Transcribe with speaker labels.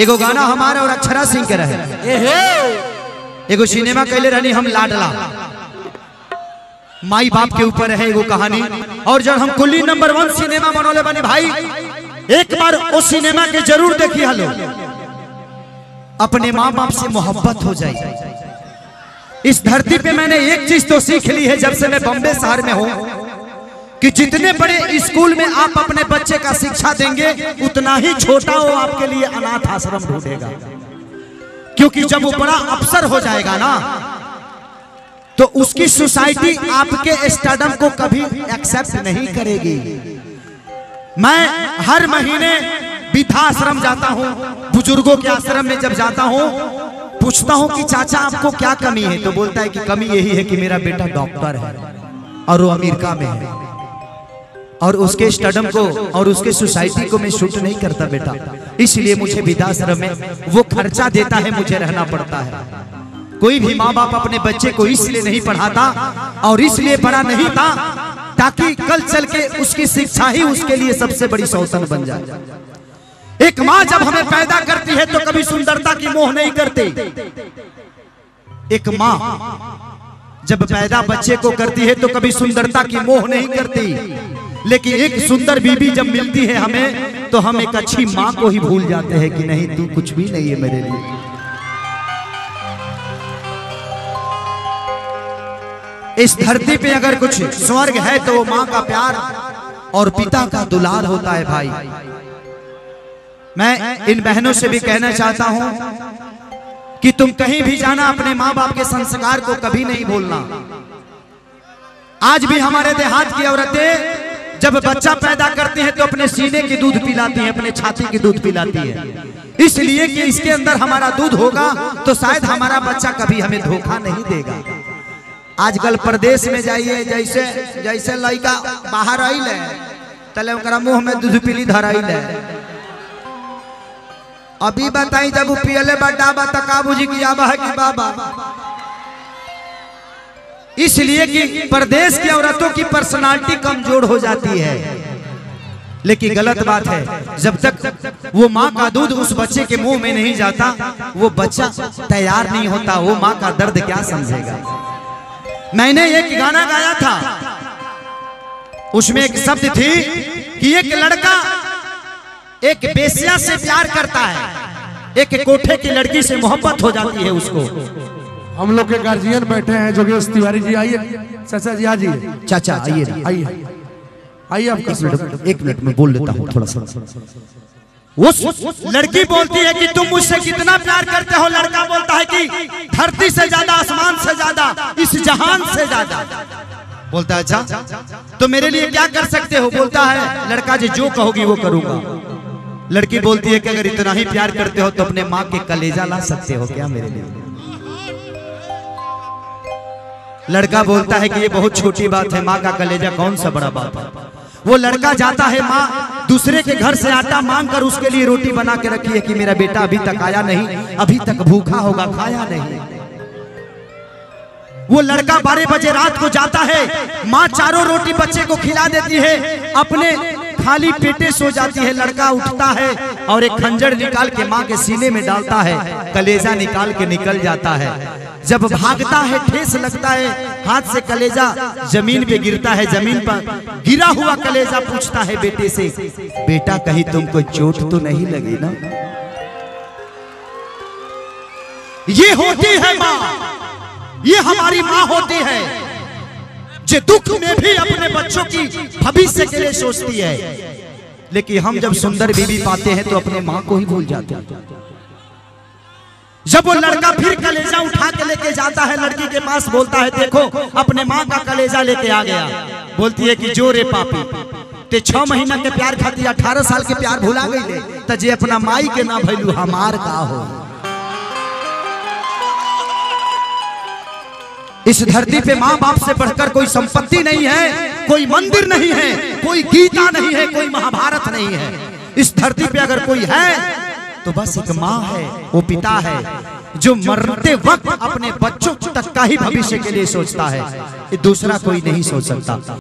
Speaker 1: एगो गाना हमारा और अक्षरा सिंह के रहे, एगो सिनेमा कैले रहनी हम लाडला, माई बाप के ऊपर है एगो कहानी। और जब हम कुल्ली नंबर 1 सिनेमा बनोले बने भाई, एक बार उस सिनेमा के जरूर देखी हलो, अपने माँ बाप से मोहब्बत हो जाए। इस धरती पे मैंने एक चीज तो सीख ली है जब से मैं बॉम्बे शहर में हूं, कि जितने बड़े स्कूल में आप अपने बच्चे का शिक्षा देंगे उतना ही छोटा वो आपके लिए अनाथ आश्रम ढूंढेगा। क्योंकि जब वो बड़ा अफसर हो जाएगा ना, तो उसकी सोसाइटी आपके स्टडम को कभी एक्सेप्ट नहीं करेगी। मैं हर महीने वृद्धाश्रम जाता हूं, बुजुर्गों के आश्रम में जब जाता हूं, पूछता हूं कि चाचा आपको क्या कमी है, तो बोलता है कि कमी यही है कि मेरा बेटा डॉक्टर है और वो अमेरिका में है, और उसके स्टडम को और उसके सोसाइटी को मैं शूट नहीं करता बेटा, इसलिए मुझे वृद्धाश्रम में वो खर्चा देता है, मुझे रहना पड़ता है। कोई भी माँ बाप अपने बच्चे को इसलिए नहीं पढ़ाता और इसलिए पढ़ा नहीं था ताकि कल चल के उसकी शिक्षा ही उसके लिए सबसे बड़ी सौतन बन जाए। एक माँ जब हमें पैदा करती है तो कभी सुंदरता की मोह नहीं करती। एक माँ जब पैदा बच्चे को करती है तो कभी सुंदरता की मोह नहीं करती, लेकिन एक सुंदर बीबी जब मिलती है हमें, तो हम एक अच्छी माँ को ही भूल जाते हैं कि नहीं तू कुछ भी नहीं है मेरे लिए। इस धरती पे अगर कुछ स्वर्ग है तो वो माँ का प्यार और पिता का दुलार होता है भाई। मैं इन बहनों से भी कहना चाहता हूं कि तुम कहीं भी जाना अपने माँ बाप के संस्कार को कभी नहीं भूलना। आज भी हमारे देहात की औरतें जब बच्चा पैदा करती हैं तो अपने सीने की दूध पिलाती हैं, अपने छाती की दूध पिलाती है, इसलिए कि इसके अंदर हमारा दूध होगा तो शायद हमारा बच्चा कभी हमें धोखा नहीं देगा। आजकल प्रदेश में जाइए, जैसे जैसे लड़का बाहर आइल है तले ओकरा मुंह में दूध पीली धराइल है। अभी बताई जब पियले बटाबा तका बुझी की आबा है कि बाबा, इसलिए कि प्रदेश की औरतों की पर्सनालिटी कमजोर हो जाती है। लेकिन गलत बात है, जब तक वो माँ का दूध उस बच्चे के मुंह में नहीं जाता वो बच्चा तैयार नहीं होता, वो माँ का दर्द क्या समझेगा। मैंने एक गाना गाया था, उसमें एक शब्द थी कि एक लड़का एक बेसिया से प्यार करता है, एक कोठे की लड़की से मोहब्बत हो जाती है उसको।
Speaker 2: हम लोग के गार्जियन बैठे हैं जोगेश तिवारी जी, आइए चाचा जी, आइए
Speaker 1: चाचा, आइए
Speaker 2: आइए आइए, आप
Speaker 1: एक मिनट में बोल लेता हूँ थोड़ा सा। उस लड़की बोलती है कि तुम मुझसे कितना प्यार करते हो, लड़का बोलता है कि धरती से ज्यादा, आसमान से ज्यादा, इस जहान से ज्यादा। बोलता है अच्छा तो मेरे लिए क्या कर सकते हो, बोलता है लड़का जी जो कहोगी वो करूंगा। लड़की बोलती है कि अगर इतना ही प्यार करते हो तो अपने माँ के कलेजा ला सकते हो क्या मेरे लिए। लड़का बोलता है कि ये बहुत छोटी बात है, माँ का कलेजा कौन सा बड़ा बात है। वो लड़का जाता है माँ दूसरे के घर से आटा मांग कर उसके लिए रोटी बना के रखी है कि मेरा बेटा अभी तक आया नहीं, अभी तक भूखा होगा, खाया नहीं। वो लड़का 12 बजे रात को जाता है, माँ चारों रोटी बच्चे को खिला देती है, अपने खाली पेटे सो जाती है। लड़का उठता है और एक खंजर निकाल के माँ के सीने में डालता है, कलेजा निकाल के निकल जाता है। जब भागता है ठेस लगता है, हाथ से कलेजा जमीन पे गिरता है, जमीन पर गिरा हुआ कलेजा पूछता है बेटे से, बेटा कहीं तुमको चोट तो नहीं लगी ना। ये होती है माँ, ये हमारी माँ होती है जो दुख में भी अपने बच्चों की भविष्य के लिए सोचती है। लेकिन हम जब सुंदर बीवी पाते हैं तो अपने माँ को ही भूल जाते हैं। जब वो लड़का फिर कलेजा उठा के लेके जाता है लड़की के पास, बोलता है देखो अपने माँ का कलेजा लेके आ गया। बोलती है कि जो रे पापी ते 6 महीना के प्यार खाती 18 साल के प्यार भुला गई तो जे अपना माई के ना भैलू हमार का हो। इस धरती पे माँ बाप से बढ़कर कोई संपत्ति नहीं है, कोई मंदिर नहीं है, कोई गीता नहीं है, कोई महाभारत नहीं है। इस धरती पे अगर कोई है तो बस एक माँ है, वो पिता है जो मरते वक्त अपने बच्चों तक का ही भविष्य के लिए सोचता है, दूसरा कोई नहीं सोच सकता।